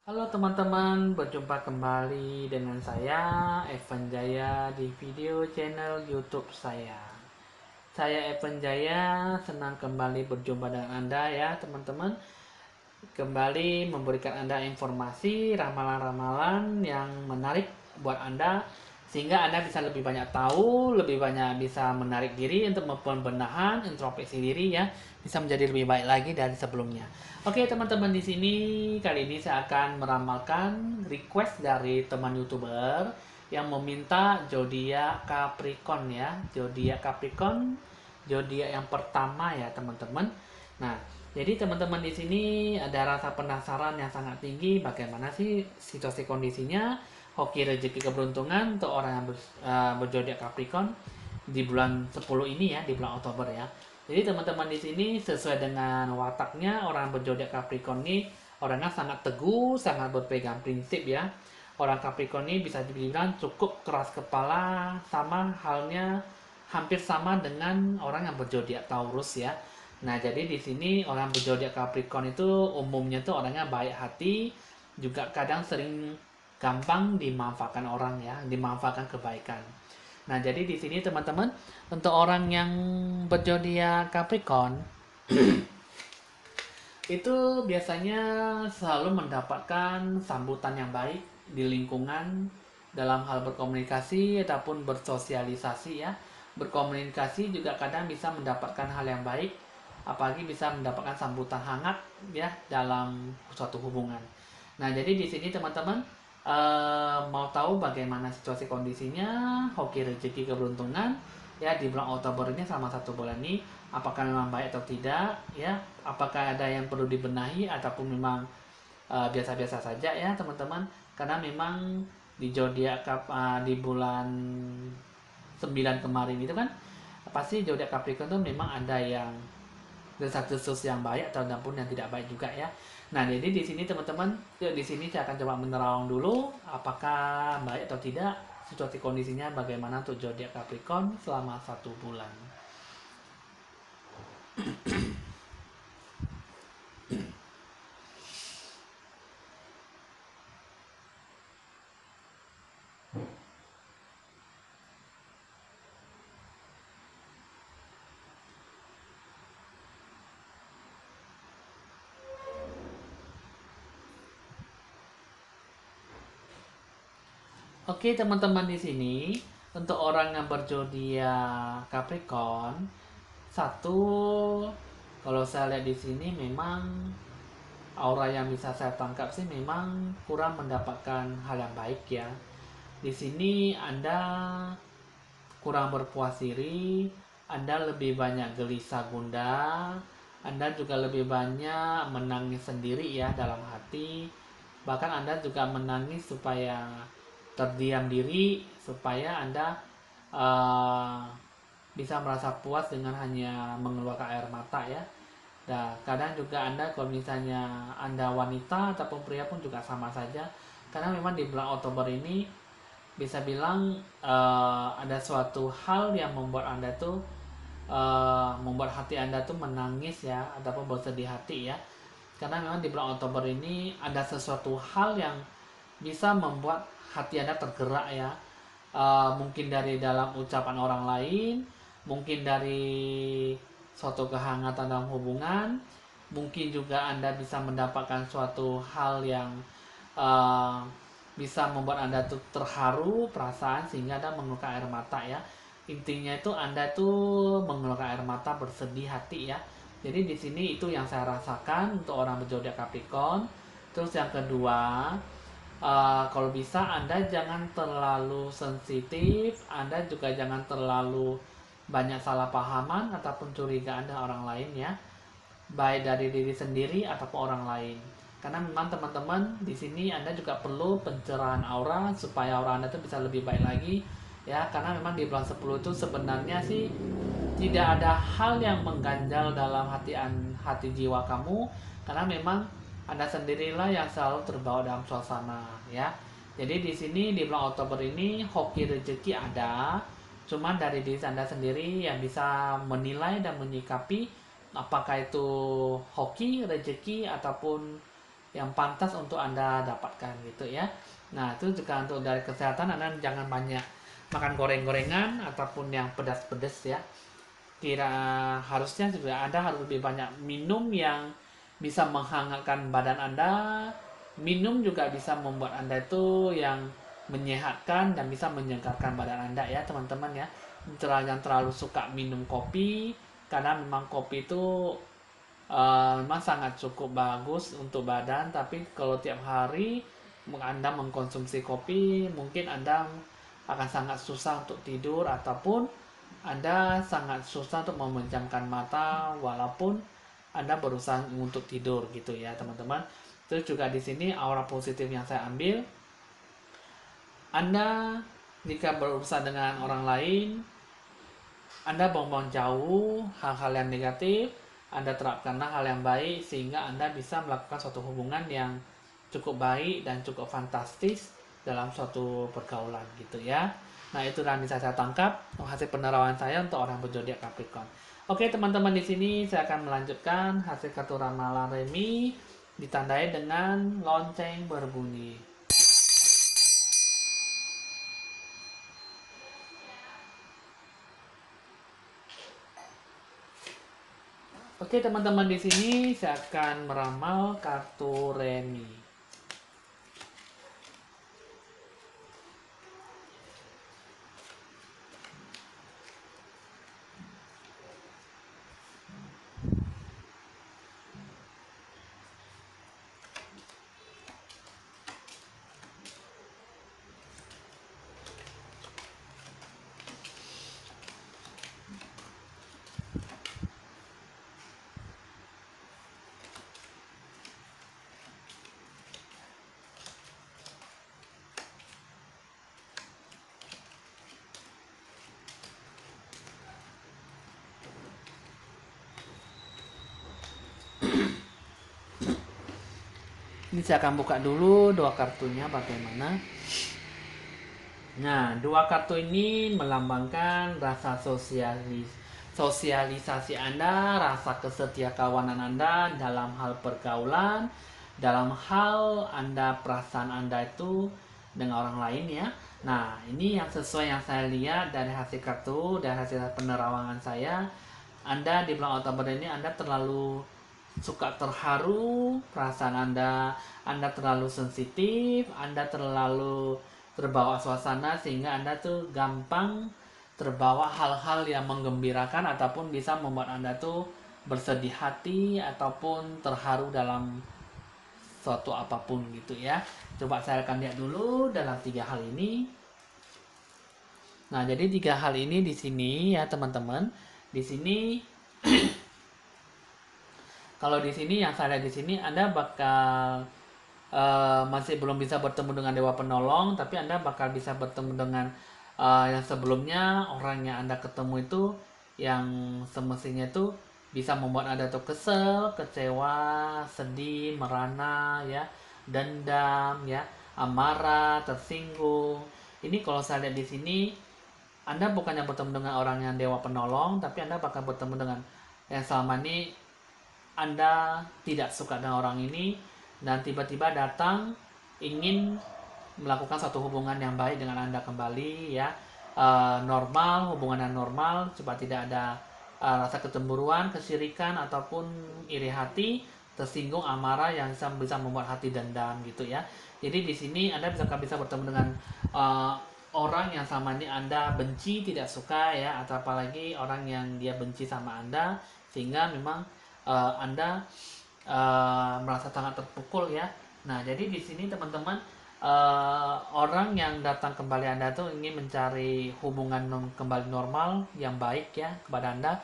Halo teman-teman, berjumpa kembali dengan saya Evan Jaya di video channel YouTube saya. Saya Evan Jaya, senang kembali berjumpa dengan Anda ya teman-teman. Kembali memberikan Anda informasi, ramalan-ramalan yang menarik buat Anda sehingga Anda bisa lebih banyak tahu, lebih banyak bisa menarik diri untuk pembenahan, introspeksi diri ya, bisa menjadi lebih baik lagi dari sebelumnya. Oke teman-teman, di sini kali ini saya akan meramalkan request dari teman YouTuber yang meminta zodiak Capricorn ya, zodiak Capricorn, zodiak yang pertama ya teman-teman. Nah, jadi teman-teman di sini ada rasa penasaran yang sangat tinggi bagaimana sih situasi kondisinya, hoki rezeki keberuntungan untuk orang yang berzodiak Capricorn di bulan 10 ini ya, di bulan Oktober ya. Jadi teman-teman di sini sesuai dengan wataknya orang berzodiak Capricorn ini orangnya sangat teguh, sangat berpegang prinsip ya. Orang Capricorn ini bisa dibilang cukup keras kepala, sama halnya hampir sama dengan orang yang berzodiak Taurus ya. Nah, jadi di sini orang berzodiak Capricorn itu umumnya tuh orangnya baik hati, juga kadang sering gampang dimanfaatkan orang ya, dimanfaatkan kebaikan. Nah, jadi di sini teman-teman, untuk orang yang berzodiak Capricorn itu biasanya selalu mendapatkan sambutan yang baik di lingkungan dalam hal berkomunikasi ataupun bersosialisasi ya. Berkomunikasi juga kadang bisa mendapatkan hal yang baik, apalagi bisa mendapatkan sambutan hangat ya dalam suatu hubungan. Nah, jadi di sini teman-teman mau tahu bagaimana situasi kondisinya, hoki rezeki keberuntungan ya di bulan Oktober ini, selama 1 bulan ini apakah memang baik atau tidak ya, apakah ada yang perlu dibenahi ataupun memang biasa-biasa saja ya teman-teman, karena memang di zodiak di bulan 9 kemarin itu kan pasti zodiak Capricorn itu memang ada yang desas-desus yang baik ataupun yang tidak baik juga ya. Nah, jadi di sini teman-teman, di sini saya akan coba menerawang dulu apakah baik atau tidak situasi kondisinya bagaimana untuk zodiak Capricorn selama 1 bulan. Oke teman-teman, di sini untuk orang yang berzodiak Capricorn, satu, kalau saya lihat di sini memang aura yang bisa saya tangkap sih memang kurang mendapatkan hal yang baik ya. Di sini Anda kurang berpuas diri, Anda lebih banyak gelisah gundah, Anda juga lebih banyak menangis sendiri ya dalam hati. Bahkan Anda juga menangis supaya terdiam diri, supaya Anda uh, bisa merasa puas dengan hanya mengeluarkan air mata ya. Nah, kadang juga Anda kalau misalnya Anda wanita ataupun pria pun juga sama saja. Karena memang di bulan Oktober ini bisa bilang ada suatu hal yang membuat Anda tuh membuat hati Anda tuh menangis ya ataupun bersedih hati ya. Karena memang di bulan Oktober ini ada sesuatu hal yang bisa membuat hati Anda tergerak ya. Mungkin dari dalam ucapan orang lain, mungkin dari suatu kehangatan dalam hubungan, mungkin juga Anda bisa mendapatkan suatu hal yang uh, bisa membuat Anda tuh terharu perasaan sehingga Anda mengeluarkan air mata ya. Intinya itu Anda tuh mengeluarkan air mata bersedih hati ya. Jadi di sini itu yang saya rasakan untuk orang berzodiak Capricorn. Terus yang kedua, kalau bisa Anda jangan terlalu sensitif, Anda juga jangan terlalu banyak salah pahaman ataupun curigaan dengan orang lain ya, baik dari diri sendiri ataupun orang lain. Karena memang teman-teman di sini Anda juga perlu pencerahan aura supaya aura Anda itu bisa lebih baik lagi ya, karena memang di bulan 10 itu sebenarnya sih tidak ada hal yang mengganjal dalam hati jiwa kamu, karena memang Anda sendirilah yang selalu terbawa dalam suasana ya. Jadi di sini di bulan Oktober ini hoki rezeki ada, cuman dari diri Anda sendiri yang bisa menilai dan menyikapi apakah itu hoki rezeki ataupun yang pantas untuk Anda dapatkan gitu ya. Nah, itu juga untuk dari kesehatan, Anda jangan banyak makan goreng-gorengan ataupun yang pedas-pedas ya. Harusnya juga Anda harus lebih banyak minum yang bisa menghangatkan badan Anda. Minum juga bisa membuat Anda itu yang menyehatkan dan bisa menyegarkan badan Anda ya teman-teman ya. Jangan terlalu suka minum kopi, karena memang kopi itu memang sangat cukup bagus untuk badan, tapi kalau tiap hari Anda mengkonsumsi kopi, mungkin Anda akan sangat susah untuk tidur ataupun Anda sangat susah untuk memejamkan mata walaupun Anda berusaha untuk tidur gitu ya teman-teman. Terus juga di sini aura positif yang saya ambil, Anda jika berurusan dengan orang lain, Anda buang-buang jauh hal-hal yang negatif, Anda terapkanlah hal yang baik sehingga Anda bisa melakukan suatu hubungan yang cukup baik dan cukup fantastis dalam suatu pergaulan gitu ya. Nah, itu yang bisa saya tangkap hasil penerawangan saya untuk orang berzodiak Capricorn. Oke, teman-teman, di sini saya akan melanjutkan hasil kartu ramalan Remi ditandai dengan lonceng berbunyi. Oke, teman-teman, di sini saya akan meramal kartu Remi. Ini saya akan buka dulu dua kartunya bagaimana. Nah, dua kartu ini melambangkan rasa sosialisasi Anda, rasa kesetiakawanan Anda dalam hal pergaulan, dalam hal Anda perasaan Anda itu dengan orang lain ya. Nah, ini yang sesuai yang saya lihat dari hasil kartu dan hasil penerawangan saya. Anda di bulan Oktober ini Anda terlalu suka terharu, perasaan Anda terlalu sensitif, Anda terlalu terbawa suasana sehingga Anda tuh gampang terbawa hal-hal yang menggembirakan ataupun bisa membuat Anda tuh bersedih hati ataupun terharu dalam suatu apapun gitu ya. Coba saya akan lihat dulu dalam tiga hal ini. Nah, jadi tiga hal ini di sini ya teman-teman. Di sini kalau di sini yang saya lihat di sini Anda bakal masih belum bisa bertemu dengan Dewa Penolong, tapi Anda bakal bisa bertemu dengan yang sebelumnya orang yang Anda ketemu itu yang semestinya itu bisa membuat Anda tuh kesel, kecewa, sedih, merana ya, dendam ya, amarah, tersinggung. Ini kalau saya lihat di sini Anda bukannya bertemu dengan orang yang Dewa Penolong, tapi Anda bakal bertemu dengan yang selama ini Anda tidak suka dengan orang ini dan tiba-tiba datang ingin melakukan satu hubungan yang baik dengan Anda kembali ya, normal, hubungan yang normal, coba tidak ada rasa kecemburuan, kesirikan ataupun iri hati, tersinggung, amarah yang bisa membuat hati dendam gitu ya. Jadi di sini Anda bisa bertemu dengan orang yang sama ini Anda benci, tidak suka ya, atau apalagi orang yang dia benci sama Anda sehingga memang Anda merasa sangat terpukul ya. Nah, jadi di sini teman-teman orang yang datang kembali Anda tuh ingin mencari hubungan kembali normal yang baik ya kepada Anda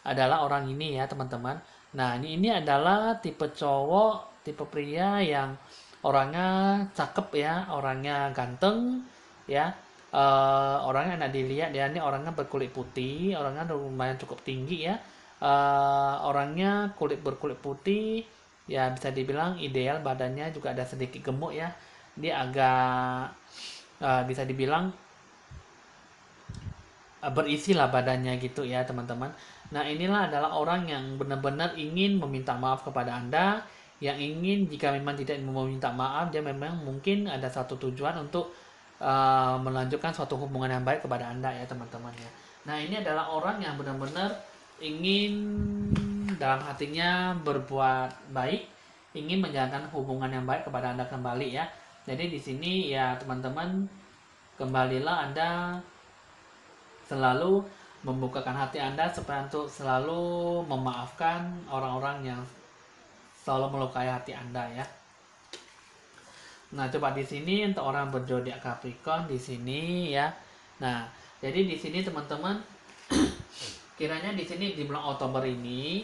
adalah orang ini ya teman-teman. Nah, ini adalah tipe cowok, tipe pria yang orangnya cakep ya, orangnya ganteng ya. Orangnya enak dilihat ya, ini orangnya berkulit putih, orangnya lumayan cukup tinggi ya. Orangnya berkulit putih ya, bisa dibilang ideal, badannya juga ada sedikit gemuk ya, dia agak bisa dibilang berisi lah badannya gitu ya teman-teman. Nah, inilah adalah orang yang benar-benar ingin meminta maaf kepada Anda, yang ingin, jika memang tidak mau minta maaf, dia memang mungkin ada satu tujuan untuk melanjutkan suatu hubungan yang baik kepada Anda ya teman-teman ya. Nah ini adalah orang yang benar-benar ingin dalam hatinya berbuat baik, ingin menjalankan hubungan yang baik kepada Anda kembali ya. Jadi di sini ya teman-teman, kembalilah Anda selalu membukakan hati Anda supaya untuk selalu memaafkan orang-orang yang selalu melukai hati Anda ya. Nah, coba di sini untuk orang berzodiak Capricorn di sini ya. Nah, jadi di sini teman-teman kiranya di sini di bulan Oktober ini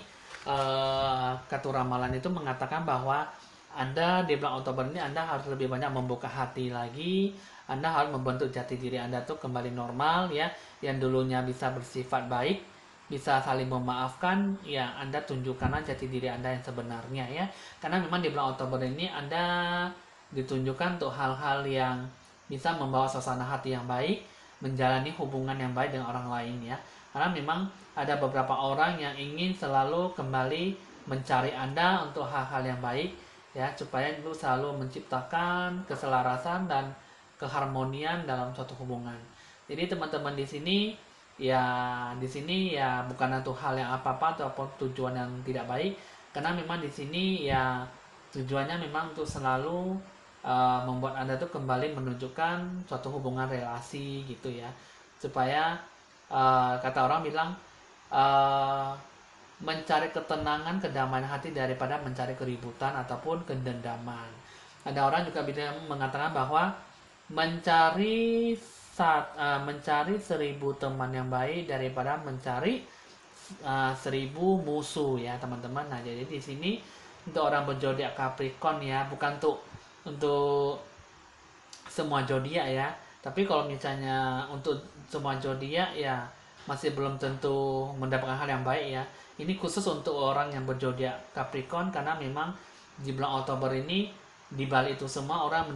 kartu ramalan itu mengatakan bahwa Anda di bulan Oktober ini Anda harus lebih banyak membuka hati lagi. Anda harus membentuk jati diri Anda tuh kembali normal ya, yang dulunya bisa bersifat baik, bisa saling memaafkan ya. Anda tunjukkanlah jati diri Anda yang sebenarnya ya, karena memang di bulan Oktober ini Anda ditunjukkan untuk hal-hal yang bisa membawa suasana hati yang baik, menjalani hubungan yang baik dengan orang lain ya. Karena memang ada beberapa orang yang ingin selalu kembali mencari Anda untuk hal-hal yang baik ya, supaya itu selalu menciptakan keselarasan dan keharmonian dalam suatu hubungan. Jadi teman-teman di sini ya bukan untuk hal yang apa-apa ataupun tujuan yang tidak baik, karena memang di sini ya tujuannya memang untuk selalu membuat Anda tuh kembali menunjukkan suatu hubungan relasi gitu ya, supaya kata orang bilang mencari ketenangan, kedamaian hati daripada mencari keributan ataupun kedendaman. Ada orang juga bisa mengatakan bahwa mencari 1000 teman yang baik daripada mencari 1000 musuh ya teman-teman. Nah jadi di sini untuk orang berzodiak Capricorn ya, bukan untuk semua zodiak ya, tapi kalau misalnya untuk semua zodiak ya masih belum tentu mendapatkan hal yang baik ya. Ini khusus untuk orang yang berzodiak Capricorn, karena memang di bulan Oktober ini di balik itu semua orang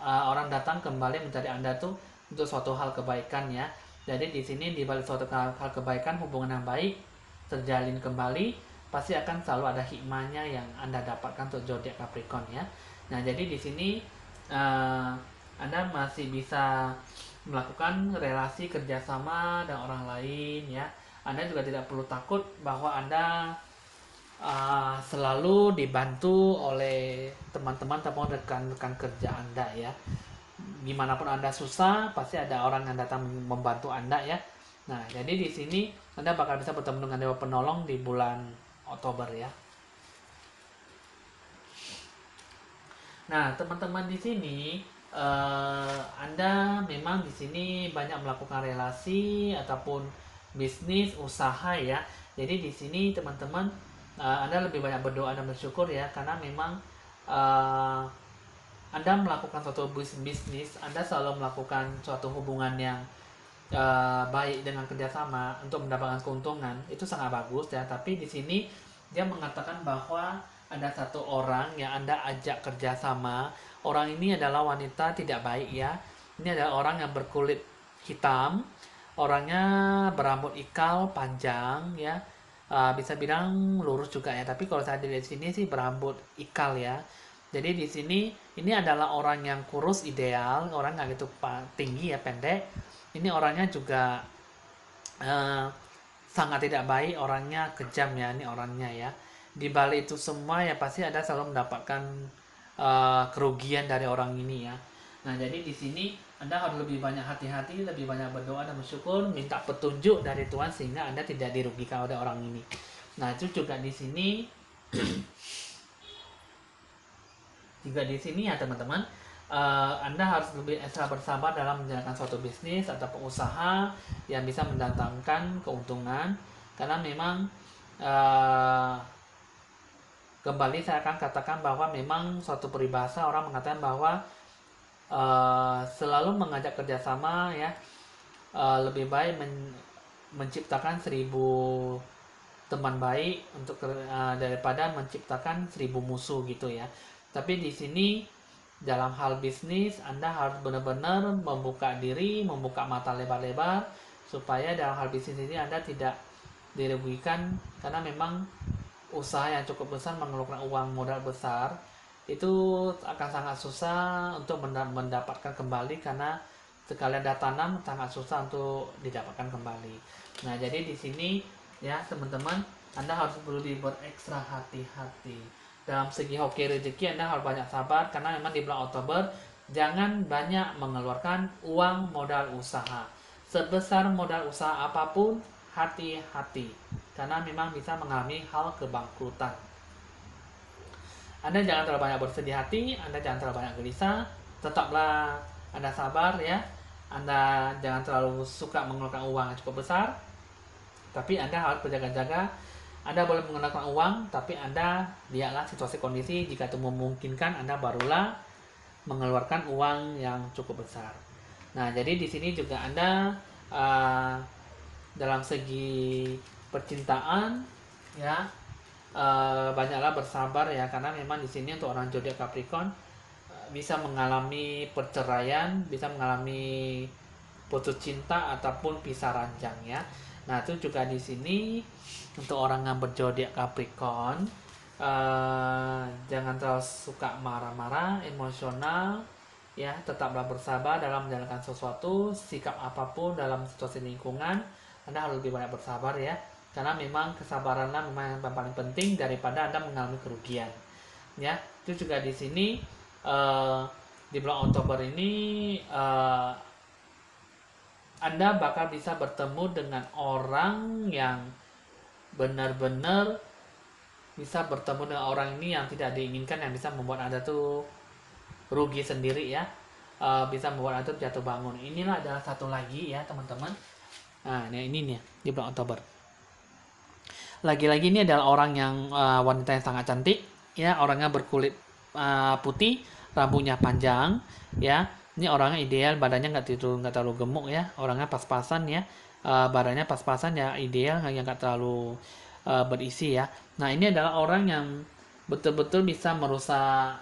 orang datang kembali mencari Anda tuh untuk suatu hal kebaikan ya. Jadi di sini di balik suatu hal kebaikan, hubungan yang baik terjalin kembali, pasti akan selalu ada hikmahnya yang Anda dapatkan untuk zodiak Capricorn ya. Nah jadi di sini Anda masih bisa melakukan relasi kerjasama dengan orang lain ya. Anda juga tidak perlu takut bahwa Anda selalu dibantu oleh teman-teman ataupun rekan-rekan kerja Anda ya. Gimanapun Anda susah, pasti ada orang yang datang membantu Anda ya. Nah, jadi di sini Anda bakal bisa bertemu dengan Dewa Penolong di bulan Oktober ya. Nah, teman-teman di sini Anda memang di sini banyak melakukan relasi ataupun bisnis, usaha ya. Jadi di sini teman-teman Anda lebih banyak berdoa dan bersyukur ya, karena memang Anda melakukan suatu bisnis, Anda selalu melakukan suatu hubungan yang baik dengan kerjasama untuk mendapatkan keuntungan, itu sangat bagus ya. Tapi di sini dia mengatakan bahwa ada satu orang yang Anda ajak kerjasama. Orang ini adalah wanita tidak baik ya. Ini adalah orang yang berkulit hitam, orangnya berambut ikal panjang ya. Bisa bilang lurus juga ya, tapi kalau saya lihat di sini sih berambut ikal ya. Jadi di sini ini adalah orang yang kurus ideal, orang nggak gitu tinggi ya, pendek. Ini orangnya juga sangat tidak baik, orangnya kejam ya, ini orangnya ya. Di balik itu semua ya pasti ada selalu mendapatkan kerugian dari orang ini ya. Nah jadi di sini Anda harus lebih banyak hati-hati, lebih banyak berdoa dan bersyukur, minta petunjuk dari Tuhan sehingga Anda tidak dirugikan oleh orang ini. Nah itu juga di sini ya teman-teman, Anda harus lebih ekstra bersabar dalam menjalankan suatu bisnis ataupun usaha yang bisa mendatangkan keuntungan, karena memang kembali saya akan katakan bahwa memang suatu peribahasa orang mengatakan bahwa selalu mengajak kerjasama ya, lebih baik menciptakan 1000 teman baik daripada menciptakan 1000 musuh gitu ya. Tapi di sini dalam hal bisnis Anda harus benar-benar membuka diri, membuka mata lebar-lebar, supaya dalam hal bisnis ini Anda tidak dirugikan, karena memang usaha yang cukup besar mengeluarkan uang modal besar, itu akan sangat susah untuk mendapatkan kembali, karena sekalian dah tanam sangat susah untuk didapatkan kembali. Nah, jadi di sini ya teman-teman, Anda harus perlu dibuat ekstra hati-hati. Dalam segi hoki rezeki Anda harus banyak sabar, karena memang di bulan Oktober jangan banyak mengeluarkan uang modal usaha. Sebesar modal usaha apapun, hati-hati, karena memang bisa mengalami hal kebangkrutan. Anda jangan terlalu banyak bersedih hati, Anda jangan terlalu banyak gelisah, tetaplah Anda sabar ya. Anda jangan terlalu suka mengeluarkan uang yang cukup besar, tapi Anda harus berjaga-jaga. Anda boleh mengeluarkan uang, tapi Anda lihatlah situasi kondisi, jika itu memungkinkan Anda barulah mengeluarkan uang yang cukup besar. Nah, jadi di sini juga Anda dalam segi percintaan ya, banyaklah bersabar ya, karena memang di sini untuk orang zodiak Capricorn bisa mengalami perceraian, bisa mengalami putus cinta ataupun pisah ranjang ya. Nah, itu juga di sini untuk orang yang berzodiak Capricorn, jangan terlalu suka marah-marah, emosional ya, tetaplah bersabar dalam menjalankan sesuatu, sikap apapun dalam situasi lingkungan, Anda harus lebih banyak bersabar ya. Karena memang kesabaranlah memang yang paling penting daripada Anda mengalami kerugian. Ya, itu juga di sini di bulan Oktober ini Anda bakal bisa bertemu dengan orang yang benar-benar bisa bertemu dengan orang ini yang tidak diinginkan, yang bisa membuat Anda tuh rugi sendiri ya, bisa membuat Anda jatuh bangun. Inilah adalah satu lagi ya teman-teman. Nah, ini nih di bulan Oktober. Lagi-lagi ini adalah orang yang wanita yang sangat cantik ya, orangnya berkulit putih, rambutnya panjang ya. Ini orangnya ideal, badannya nggak terlalu gemuk ya, orangnya pas-pasan ya, badannya pas-pasan ya, ideal, yang nggak terlalu berisi ya. Nah, ini adalah orang yang betul-betul bisa merusak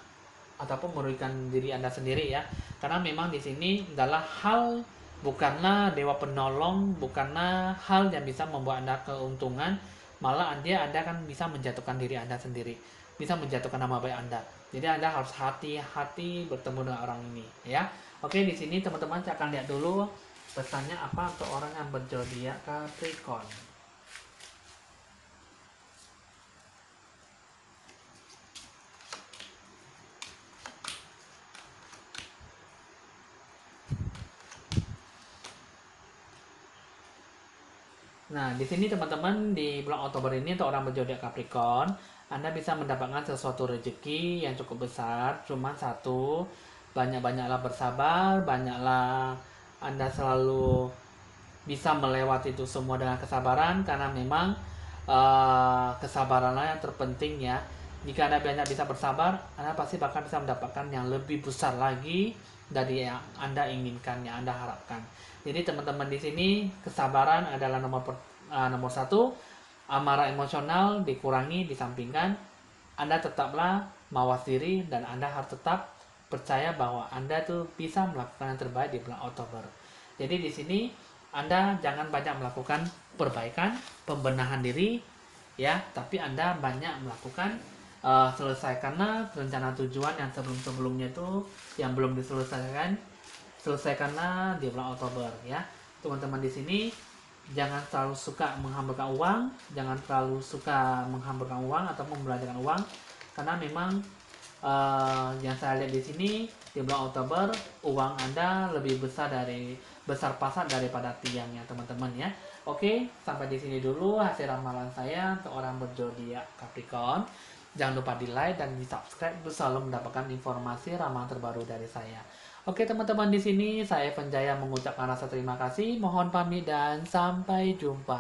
ataupun merugikan diri Anda sendiri ya, karena memang di sini adalah hal, bukanlah dewa penolong, bukanlah hal yang bisa membuat Anda keuntungan, malah Anda akan bisa menjatuhkan diri Anda sendiri, bisa menjatuhkan nama baik Anda. Jadi Anda harus hati-hati bertemu dengan orang ini ya. Oke, di sini teman-teman saya akan lihat dulu pesannya apa untuk orang yang berzodiak Capricorn. Nah, di sini teman-teman, di bulan Oktober ini untuk orang berzodiak Capricorn, Anda bisa mendapatkan sesuatu rezeki yang cukup besar. Cuma satu, banyak-banyaklah bersabar, banyaklah Anda selalu bisa melewati itu semua dengan kesabaran, karena memang kesabaranlah yang terpenting ya. Jika Anda banyak bisa bersabar, Anda pasti bakal bisa mendapatkan yang lebih besar lagi dari yang Anda inginkan, yang Anda harapkan. Jadi teman-teman, di sini kesabaran adalah nomor satu. Amarah emosional dikurangi, disampingkan. Anda tetaplah mawas diri, dan Anda harus tetap percaya bahwa Anda tuh bisa melakukan yang terbaik di bulan Oktober. Jadi di sini Anda jangan banyak melakukan perbaikan, pembenahan diri ya, tapi Anda banyak melakukan selesaikanlah rencana tujuan yang sebelum-sebelumnya itu yang belum diselesaikan, selesaikanlah di bulan Oktober ya. Teman-teman, di sini jangan terlalu suka menghamburkan uang, jangan terlalu suka menghamburkan uang atau membelanjakan uang, karena memang yang saya lihat di sini di bulan Oktober, uang Anda lebih besar pasar daripada tiangnya teman-teman ya. Oke, sampai di sini dulu hasil ramalan saya untuk orang berzodiak Capricorn. Jangan lupa di like dan di subscribe untuk selalu mendapatkan informasi ramalan terbaru dari saya. Oke teman-teman, di sini saya Evan Jaya mengucapkan rasa terima kasih. Mohon pamit dan sampai jumpa.